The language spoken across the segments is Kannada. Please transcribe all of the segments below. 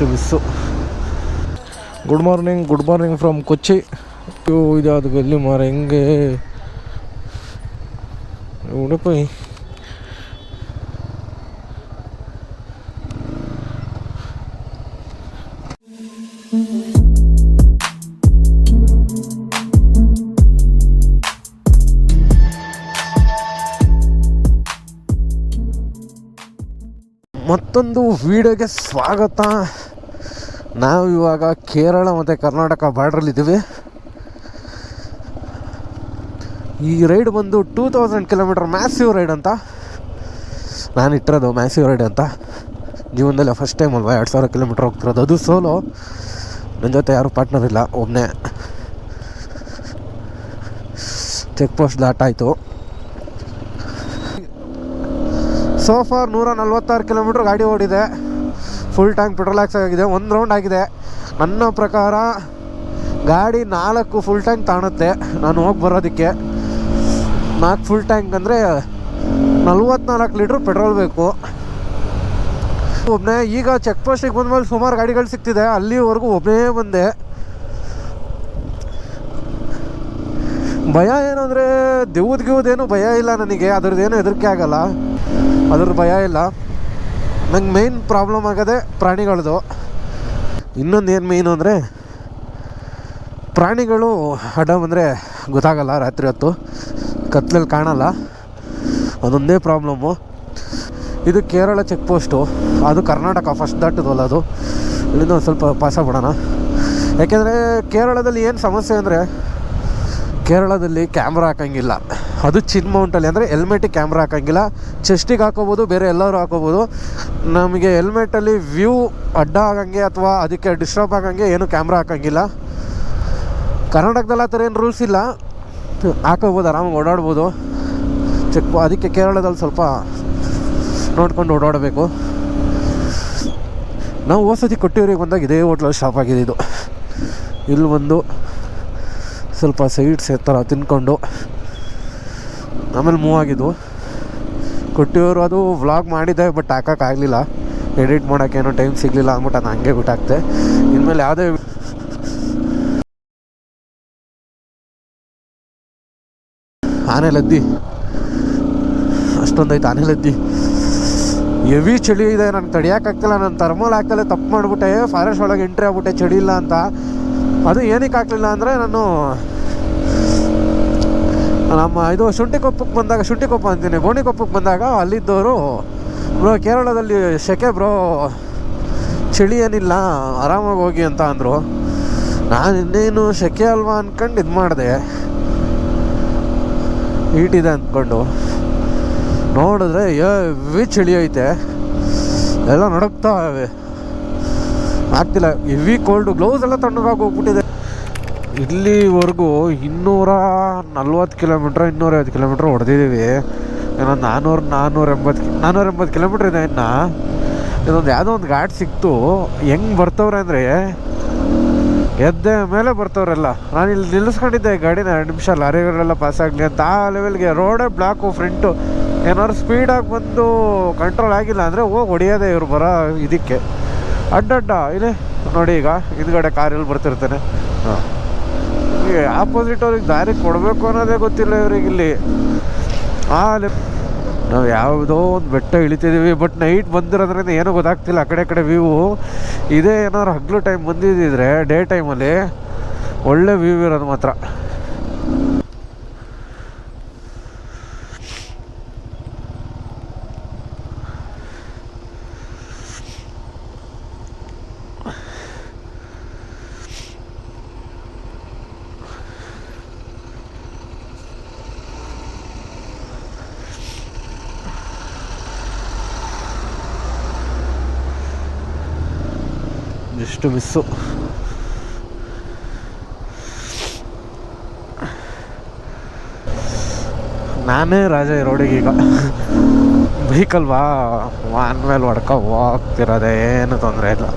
Just miss. Good morning from Kochi. ಇದಾದ ಗಲ್ಲಿ ಮಾರ ಹೆಂಗೆ ಉಡುಪಿ. ಮತ್ತೊಂದು ವಿಡಿಯೋಗೆ ಸ್ವಾಗತ. ನಾವು ಇವಾಗ ಕೇರಳ ಮತ್ತು ಕರ್ನಾಟಕ ಬಾರ್ಡ್ರಲ್ಲಿದ್ದೀವಿ. ಈ ರೈಡ್ ಬಂದು 2000 ಕಿಲೋಮೀಟರ್ ಮ್ಯಾಸಿವ್ ರೈಡ್ ಅಂತ ನಾನು ಇಟ್ಟಿರೋದು. ಮ್ಯಾಸಿವ್ ರೈಡ್ ಅಂತ ಜೀವನದಲ್ಲಿ ಫಸ್ಟ್ ಟೈಮ್ ಅಲ್ವಾ 2000 ಕಿಲೋಮೀಟರ್ ಹೋಗ್ತಿರೋದು. ಅದು ಸೋಲೋ, ನನ್ನ ಜೊತೆ ಯಾರೂ ಪಾರ್ಟ್ನರ್ ಇಲ್ಲ, ಒಬ್ಬನೇ. ಚೆಕ್ ಪೋಸ್ಟ್ ದಾಟಾಯಿತು. ಸೋಫಾರ್ 146 ಕಿಲೋಮೀಟ್ರ್ ಗಾಡಿ ಓಡಿದೆ. ಫುಲ್ ಟ್ಯಾಂಕ್ ಪೆಟ್ರೋಲ್ ಆಗಿದೆ. 1 ರೌಂಡ್ ಆಗಿದೆ. ನನ್ನ ಪ್ರಕಾರ ಗಾಡಿ 4 ಫುಲ್ ಟ್ಯಾಂಕ್ ತಾಣುತ್ತೆ ನಾನು ಹೋಗಿ ಬರೋದಕ್ಕೆ. 4 ಫುಲ್ ಟ್ಯಾಂಕ್ ಅಂದರೆ 44 ಲೀಟ್ರ್ ಪೆಟ್ರೋಲ್ ಬೇಕು. ಒಬ್ಬನೇ ಈಗ ಚೆಕ್ ಪೋಸ್ಟಿಗೆ ಬಂದಮೇಲೆ ಸುಮಾರು ಗಾಡಿಗಳು ಸಿಗ್ತಿದೆ. ಅಲ್ಲಿವರೆಗೂ ಒಬ್ಬನೇ ಬಂದೆ. ಭಯ ಏನಂದರೆ ದೇವ್ದೇನು ಭಯ ಇಲ್ಲ ನನಗೆ, ಅದ್ರದ್ದೇನು ಹೆದರಿಕೆ ಆಗಲ್ಲ, ಅದ್ರ ಭಯ ಇಲ್ಲ. ನಂಗೆ ಮೇಯ್ನ್ ಪ್ರಾಬ್ಲಮ್ ಆಗೋದೆ ಪ್ರಾಣಿಗಳದು. ಇನ್ನೊಂದು ಏನು ಮೇಯ್ನು ಅಂದರೆ ಪ್ರಾಣಿಗಳು ಅಡ್ಡ ಬಂದರೆ ಗೊತ್ತಾಗಲ್ಲ, ರಾತ್ರಿ ಹೊತ್ತು ಕತ್ಲಲ್ಲಿ ಕಾಣಲ್ಲ, ಅದೊಂದೇ ಪ್ರಾಬ್ಲಮ್ಮು. ಇದು ಕೇರಳ ಚೆಕ್ ಪೋಸ್ಟು, ಅದು ಕರ್ನಾಟಕ ಫಸ್ಟ್ ದಾಟದಲ್ಲ ಅದು. ಇಲ್ಲಿಂದ ಒಂದು ಸ್ವಲ್ಪ ಪಾಸ ಬಿಡೋಣ. ಯಾಕೆಂದರೆ ಕೇರಳದಲ್ಲಿ ಏನು ಸಮಸ್ಯೆ ಅಂದರೆ ಕೇರಳದಲ್ಲಿ ಕ್ಯಾಮ್ರಾ ಹಾಕೋಂಗಿಲ್ಲ. ಅದು ಚಿನ್ ಮೌಂಟಲ್ಲಿ ಅಂದರೆ ಹೆಲ್ಮೆಟಿಗೆ ಕ್ಯಾಮ್ರಾ ಹಾಕೋಂಗಿಲ್ಲ. ಚೆಸ್ಟಿಗೆ ಹಾಕೋಬೋದು, ಬೇರೆ ಎಲ್ಲರೂ ಹಾಕೋಬೋದು. ನಮಗೆ ಹೆಲ್ಮೆಟಲ್ಲಿ ವ್ಯೂ ಅಡ್ಡ ಆಗಂಗೆ ಅಥವಾ ಅದಕ್ಕೆ ಡಿಸ್ಟರ್ಬ್ ಆಗಂಗೆ ಏನು ಕ್ಯಾಮ್ರಾ ಹಾಕೋಂಗಿಲ್ಲ. ಕರ್ನಾಟಕದಲ್ಲಿ ಆ ಥರ ಏನು ರೂಲ್ಸ್ ಇಲ್ಲ, ಹಾಕೋಬೋದು, ಆರಾಮಾಗಿ ಓಡಾಡ್ಬೋದು. ಅದಕ್ಕೆ ಕೇರಳದಲ್ಲಿ ಸ್ವಲ್ಪ ನೋಡ್ಕೊಂಡು ಓಡಾಡಬೇಕು. ನಾವು ಹೋಸತಿ ಕೊಟ್ಟಿವ್ರಿಗೆ ಬಂದಾಗ ಇದೇ ಹೋಟ್ಲಲ್ಲಿ ಸ್ಟಾಪ್ ಆಗಿದೆ. ಇಲ್ಲಿ ಬಂದು ಸ್ವಲ್ಪ ಸೈಡ್ಸ್ ಥರ ತಿನ್ಕೊಂಡು ಆಮೇಲೆ ಮೂವ್ ಆಗಿದ್ದು. ಕೊಟ್ಟಿವರು ಅದು ವ್ಲಾಗ್ ಮಾಡಿದ್ದೆ, ಬಟ್ ಹಾಕೋಕ್ಕಾಗಲಿಲ್ಲ, ಎಡಿಟ್ ಮಾಡೋಕ್ಕೇನೋ ಟೈಮ್ ಸಿಗಲಿಲ್ಲ ಅಂದ್ಬಿಟ್ಟು ಅದು ಹಂಗೆ ಬಿಟ್ಟಾಕ್ತೆ. ಇನ್ಮೇಲೆ ಯಾವುದೇ ಆನೆಲದ್ದಿ ಅಷ್ಟೊಂದೈತೆ. ಆನೆಲದ್ದಿ ಹೆವಿ ಚಳಿ ಇದೆ, ನನಗೆ ತಡಿಯೋಕ್ಕಾಗ್ತಿಲ್ಲ. ನಾನು ಥರ್ಮಲ್ ಹಾಕಲೇ ತಪ್ಪು ಮಾಡಿಬಿಟ್ಟೆ, ಫಾರೆಸ್ಟ್ ಒಳಗೆ ಎಂಟ್ರಿ ಆಗ್ಬಿಟ್ಟೆ ಚಳಿ ಇಲ್ಲ ಅಂತ. ಅದು ಏನಕ್ಕೆ ಹಾಕಲಿಲ್ಲ ಅಂದರೆ ನಾನು ಇದು ಶುಂಠಿಕೊಪ್ಪ ಅಂತೀನಿ, ಗೋಣಿಕೊಪ್ಪಕ್ಕೆ ಬಂದಾಗ ಅಲ್ಲಿದ್ದವರು ಬ್ರೋ ಕೇರಳದಲ್ಲಿ ಸೆಕೆ ಬ್ರೋ, ಚಳಿ ಏನಿಲ್ಲ, ಆರಾಮಾಗಿ ಹೋಗಿ ಅಂತ ಅಂದರು. ನಾನು ಇನ್ನೇನು ಸೆಕೆ ಅಲ್ವಾ ಅಂದ್ಕೊಂಡು ಇದು ಮಾಡಿದೆ, ಹೀಟಿದೆ ಅಂದ್ಕೊಂಡು. ನೋಡಿದ್ರೆ ಹೆವಿ ಚಳಿ ಐತೆ, ಎಲ್ಲ ನಡುಕ್ತಾವೆ, ಆಗ್ತಿಲ್ಲ. ಹೆವಿ ಕೋಲ್ಡು, ಗ್ಲೌಸ್ ಎಲ್ಲ ತಣ್ಣಗಾಗಿ ಹೋಗ್ಬಿಟ್ಟಿದೆ. ಇಲ್ಲಿವರೆಗೂ 240 ಕಿಲೋಮೀಟ್ರ್ 250 ಕಿಲೋಮೀಟ್ರ್ ಹೊಡೆದಿದ್ದೀವಿ. ಇನ್ನೊಂದು 480 ಕಿಲೋಮೀಟ್ರ್ ಇದೆ. ಇನ್ನು ಇದೊಂದು ಯಾವುದೋ ಒಂದು ಘಾಟ್ ಸಿಕ್ತು. ಹೆಂಗೆ ಬರ್ತವ್ರೆ ಅಂದರೆ ಎದ್ದೆ ಮೇಲೆ ಬರ್ತವ್ರೆಲ್ಲ. ನಾನು ಇಲ್ಲಿ ನಿಲ್ಲಿಸ್ಕೊಂಡಿದ್ದೆ ಗಾಡಿನ 2 ನಿಮಿಷ, ಲಾರಿಗಳೆಲ್ಲ ಪಾಸಾಗಲಿ ಅಂತ. ಆ ಲೆವೆಲ್ಗೆ ರೋಡೇ ಬ್ಲಾಕು. ಫ್ರಂಟು ಏನಾದ್ರು ಸ್ಪೀಡಾಗಿ ಬಂದು ಕಂಟ್ರೋಲ್ ಆಗಿಲ್ಲ ಅಂದರೆ ಹೋಗಿ ಹೊಡೆಯೋದೆ ಇವ್ರು ಬರೋ ಇದಕ್ಕೆ. ಅಡ್ಡಡ್ಡ ಇದೆ ನೋಡಿ. ಈಗ ಹಿಂದ್ಗಡೆ ಕಾರಲ್ಲಿ ಬರ್ತಿರ್ತಾನೆ. ಹಾಂ, ಆಪೋಸಿಟ್ ಅವ್ರಿಗೆ ದಾರಿ ಕೊಡಬೇಕು ಅನ್ನೋದೇ ಗೊತ್ತಿಲ್ಲ ಇವ್ರಿಗೆ. ಇಲ್ಲಿ ನಾವು ಯಾವುದೋ ಒಂದು ಬೆಟ್ಟ ಇಳಿತಿದ್ದೀವಿ, ಬಟ್ ನೈಟ್ ಬಂದಿರೋದ್ರಿಂದ ಏನೂ ಗೊತ್ತಾಗ್ತಿಲ್ಲ. ಆ ಕಡೆ ವ್ಯೂ ಇದೇ. ಏನಾದ್ರು ಹಗ್ಲು ಟೈಮ್ ಬಂದಿದ್ದಿದ್ರೆ, ಡೇ ಟೈಮಲ್ಲಿ ಒಳ್ಳೆ ವ್ಯೂ ಇರೋದು ಮಾತ್ರ. Just miss. ನಾನೇ ರಾಜ ಈ ರೋಡಿಗೆ. ಈಗ ಬೈಕಲ್ವಾ, ವಾನ್ ಮೇಲೆ ಹೊಡ್ಕೊ ಹೋಗ್ತಿರೋದೆ, ಏನು ತೊಂದರೆ ಇಲ್ಲ.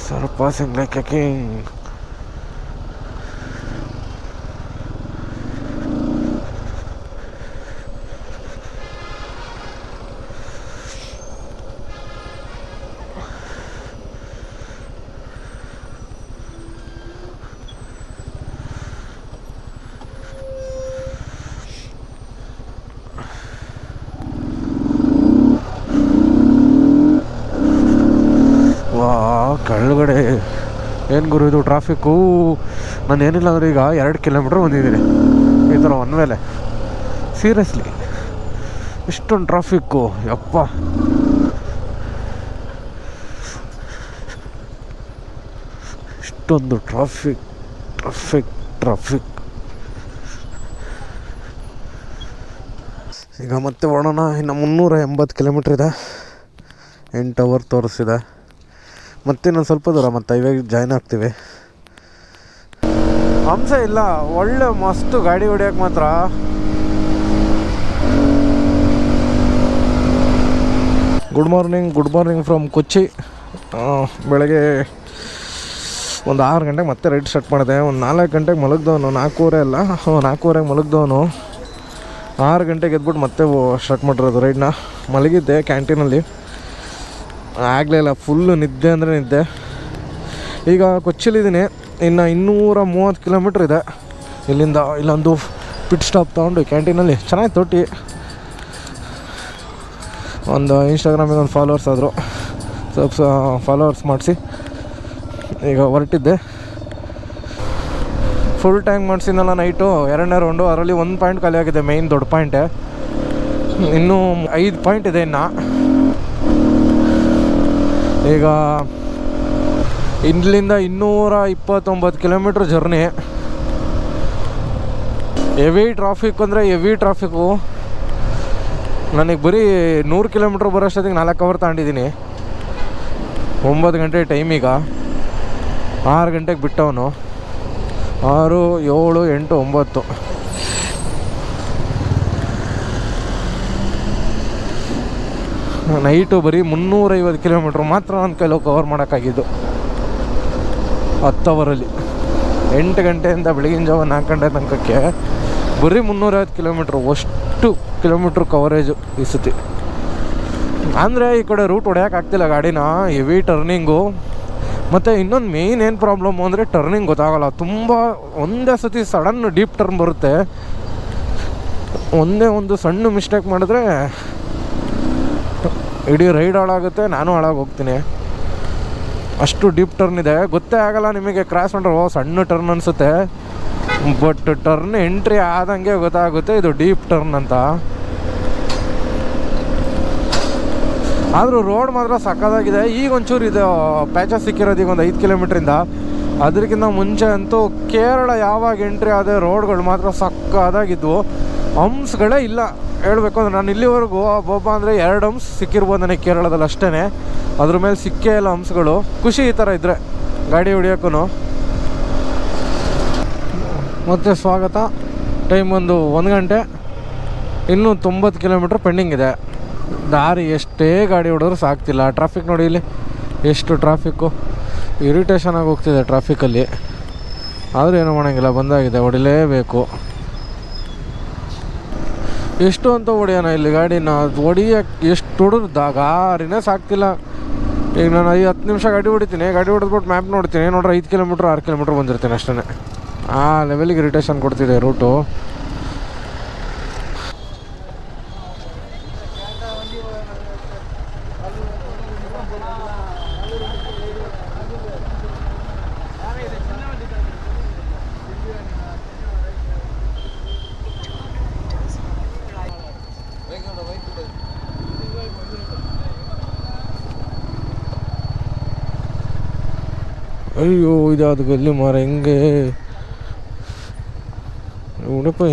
ಸ್ವಲ್ಪ ಸಿಂಗ್ಲಕ್ಕೆ ಕೆಳಗಡೆ ಏನು ಗುರು ಇದು ಟ್ರಾಫಿಕ್ಕು. ನಾನು ಏನಿಲ್ಲ ಅಂದರೆ ಈಗ 2 ಕಿಲೋಮೀಟ್ರ್ ಬಂದಿದ್ದೀನಿ ಈ ಥರ ಒನ್ ವೇಲೆ. ಸೀರಿಯಸ್ಲಿ ಇಷ್ಟೊಂದು ಟ್ರಾಫಿಕ್ಕು ಯಪ್ಪ. ಇಷ್ಟೊಂದು ಟ್ರಾಫಿಕ್ ಟ್ರಾಫಿಕ್ ಟ್ರಾಫಿಕ್. ಈಗ ಮತ್ತೆ ಓಡೋಣ. ಇನ್ನು 380 ಕಿಲೋಮೀಟ್ರ್ ಇದೆ. 8 ಅವರ್ ತೋರಿಸಿದೆ. ಮತ್ತೆ ಇನ್ನೊಂದು ಸ್ವಲ್ಪ ದೂರ ಮತ್ತೆ ಹೈವೇಗೆ ಜಾಯ್ನ್ ಆಗ್ತೀವಿ. ಅಂಶ ಇಲ್ಲ, ಒಳ್ಳೆ ಮಸ್ತು ಗಾಡಿ ಹೊಡಿಯೋಕೆ ಮಾತ್ರ. ಗುಡ್ ಮಾರ್ನಿಂಗ್ ಫ್ರಮ್ ಕೊಚ್ಚಿ. ಬೆಳಗ್ಗೆ ಒಂದು 6 ಗಂಟೆಗೆ ಮತ್ತೆ ರೈಡ್ ಸ್ಟಾರ್ಟ್ ಮಾಡಿದೆ. ಒಂದು 4 ಗಂಟೆಗೆ ಮಲಗಿದವನು, 4:30 ಮಲಗಿದವನು. 6 ಗಂಟೆಗೆ ಎದ್ಬಿಟ್ಟು ಮತ್ತೆ ಸ್ಟಾರ್ಟ್ ಮಾಡಿರೋದು ರೈಡ್ನ. ಮಲಗಿದ್ದೆ ಕ್ಯಾಂಟೀನಲ್ಲಿ, ಆಗಲೇ ಇಲ್ಲ, ಫುಲ್ಲು ನಿದ್ದೆ ಅಂದರೆ ನಿದ್ದೆ. ಈಗ ಕೊಚ್ಚಿಲಿದ್ದೀನಿ. ಇನ್ನು 230 ಕಿಲೋಮೀಟ್ರ್ ಇದೆ ಇಲ್ಲಿಂದ. ಇಲ್ಲೊಂದು ಪಿಟ್ ಸ್ಟಾಪ್ ತೊಗೊಂಡು ಕ್ಯಾಂಟೀನಲ್ಲಿ ಚೆನ್ನಾಗಿತ್ತು ಟೀ. ಒಂದು ಇನ್ಸ್ಟಾಗ್ರಾಮಿಗೆ ಒಂದು ಫಾಲೋವರ್ಸ್ ಆದರು, ಸ್ವಲ್ಪ ಫಾಲೋವರ್ಸ್ ಮಾಡಿಸಿ ಈಗ ಹೊರಟಿದ್ದೆ. ಫುಲ್ ಟ್ಯಾಂಕ್ ಮಾಡಿಸಿದ್ನಲ್ಲ ನೈಟು, 2ನೇ ರೌಂಡು. ಅದರಲ್ಲಿ 1 ಪಾಯಿಂಟ್ ಖಾಲಿ ಆಗಿದೆ, ಮೇಯ್ನ್ ದೊಡ್ಡ ಪಾಯಿಂಟೇ. ಇನ್ನೂ 5 ಪಾಯಿಂಟ್ ಇದೆ ಇನ್ನು. ಈಗ ಇಲ್ಲಿಂದ 229 ಕಿಲೋಮೀಟ್ರ್ ಜರ್ನಿ. ಹೆವಿ ಟ್ರಾಫಿಕ್ ಅಂದರೆ ಹೆವಿ ಟ್ರಾಫಿಕ್ಕು. ನನಗೆ ಬರೀ 100 ಕಿಲೋಮೀಟ್ರ್ ಬರೋಷ್ಟೊತ್ತಿಗೆ 4 ಅವರ್ ತಗೊಂಡಿದ್ದೀನಿ. 9 ಗಂಟೆ ಟೈಮ್. ಈಗ 6 ಗಂಟೆಗೆ ಬಿಟ್ಟವನು. 6, 7, 8, 9. ನೈಟು ಬರೀ 350 ಕಿಲೋಮೀಟ್ರ್ ಮಾತ್ರ ನನ್ನ ಕೈಲೋ ಕವರ್ ಮಾಡೋಕ್ಕಾಗಿದ್ದು 10 ಅವರಲ್ಲಿ. 8 ಗಂಟೆಯಿಂದ ಬೆಳಗಿನ ಜಾವ 4 ಗಂಟೆ ತನಕಕ್ಕೆ ಬರೀ 350 ಕಿಲೋಮೀಟ್ರ್. ಅಷ್ಟು ಕಿಲೋಮೀಟ್ರ್ ಕವರೇಜು ಈ ಸತಿ. ಅಂದರೆ ಈ ಕಡೆ ರೂಟ್ ಹೊಡೆಯೋಕ್ಕಾಗ್ತಿಲ್ಲ ಗಾಡಿನ, ಹೆವಿ ಟರ್ನಿಂಗು. ಮತ್ತು ಇನ್ನೊಂದು ಮೇಯ್ನ್ ಏನು ಪ್ರಾಬ್ಲಮ್ಮು ಅಂದರೆ ಟರ್ನಿಂಗ್ ಗೊತ್ತಾಗೋಲ್ಲ. ತುಂಬ ಒಂದೇ ಸತಿ ಸಡನ್ ಡೀಪ್ ಟರ್ನ್ ಬರುತ್ತೆ. ಒಂದೇ ಒಂದು ಸಣ್ಣ ಮಿಸ್ಟೇಕ್ ಮಾಡಿದ್ರೆ ಇಡೀ ರೈಡ್ ಹಾಳಾಗುತ್ತೆ, ನಾನು ಹಾಳಾಗಿ ಹೋಗ್ತೀನಿ. ಅಷ್ಟು ಡೀಪ್ ಟರ್ನ್ ಇದೆ. ಗೊತ್ತೇ ಆಗಲ್ಲ ನಿಮಗೆ, ಕ್ರಾಸ್ ಮಾಡ್ರೆ ಸಣ್ಣ ಟರ್ನ್ ಅನಿಸುತ್ತೆ, ಬಟ್ ಟರ್ನ್ ಎಂಟ್ರಿ ಆದಂಗೆ ಗೊತ್ತಾಗುತ್ತೆ ಇದು ಡೀಪ್ ಟರ್ನ್ ಅಂತ. ಆದರೂ ರೋಡ್ ಮಾತ್ರ ಸಕ್ಕತ್ತಾಗಿದೆ. ಈಗ ಒಂಚೂರು ಇದೆ ಪ್ಯಾಚಸ್ ಸಿಕ್ಕಿರೋದು, ಈಗ ಒಂದು 5 ಕಿಲೋಮೀಟ್ರಿಂದ. ಅದಕ್ಕಿಂತ ಮುಂಚೆ ಅಂತೂ ಕೇರಳ ಯಾವಾಗ ಎಂಟ್ರಿ ಆದ ರೋಡ್ಗಳು ಮಾತ್ರ ಸಕ್ಕತ್ತಾಗಿದ್ವು. ಹಂಪ್ಸ್ಗಳೇ ಇಲ್ಲ ಹೇಳಬೇಕು ಅಂದರೆ. ನಾನು ಇಲ್ಲಿವರೆಗೂ ಒಬ್ಬೊಬ್ಬ ಅಂದರೆ 2 ಹಂಪ್ಸ್ ಸಿಕ್ಕಿರ್ಬೋದು ನನಗೆ ಕೇರಳದಲ್ಲಿ ಅಷ್ಟೇ. ಅದ್ರ ಮೇಲೆ ಸಿಕ್ಕೇ ಇಲ್ಲ ಹಂಪ್ಸ್ಗಳು. ಖುಷಿ ಈ ಥರ ಇದ್ದರೆ ಗಾಡಿ ಹೊಡಿಯೋಕ್ಕೂ. ಮತ್ತು ಸ್ವಾಗತ. ಟೈಮ್ ಒಂದು 1 ಗಂಟೆ. ಇನ್ನೂ 90 ಕಿಲೋಮೀಟ್ರ್ ಪೆಂಡಿಂಗ್ ಇದೆ. ದಾರಿ ಎಷ್ಟೇ ಗಾಡಿ ಹೊಡೋರು ಸಾಕ್ತಿಲ್ಲ. ಟ್ರಾಫಿಕ್ ನೋಡಿ ಇಲ್ಲಿ ಎಷ್ಟು ಟ್ರಾಫಿಕ್ಕು. ಇರಿಟೇಷನ್ ಆಗಿ ಹೋಗ್ತಿದೆ ಟ್ರಾಫಿಕಲ್ಲಿ. ಆದರೂ ಏನೂ ಮಾಡೋಂಗಿಲ್ಲ, ಬಂದಾಗಿದೆ, ಹೊಡಿಲೇಬೇಕು. ಎಷ್ಟು ಅಂತ ಹೊಡಿಯೋಣ ಇಲ್ಲಿ ಗಾಡಿನ. ಹೊಡಿಯೋಕ್ಕೆ ಎಷ್ಟು ಹೊಡೆದು ಗಾರಿನೇ ಸಾಕ್ತಿಲ್ಲ. ಈಗ ನಾನು 10 ನಿಮಿಷ ಗಾಡಿ ಹೊಡಿತೀನಿ, ಗಾಡಿ ಹೊಡೆದ್ಬಿಟ್ಟು ಮ್ಯಾಪ್ ನೋಡ್ತೀನಿ, ನೋಡ್ರೆ 5 ಕಿಲೋಮೀಟ್ರ್ 6 ಕಿಲೋಮೀಟ್ರ್ ಬಂದಿರ್ತೀನಿ ಅಷ್ಟೇ. ಆ ಲೆವೆಲಿಗೆ ಇರಿಟೇಷನ್ ಕೊಡ್ತಿದೆ ರೂಟು. ಅಯ್ಯೋ ಇದಾದ ಗಲ್ಲಿ ಮಾರ ಹೆಂಗೆ ಉಡಪ್ಪ.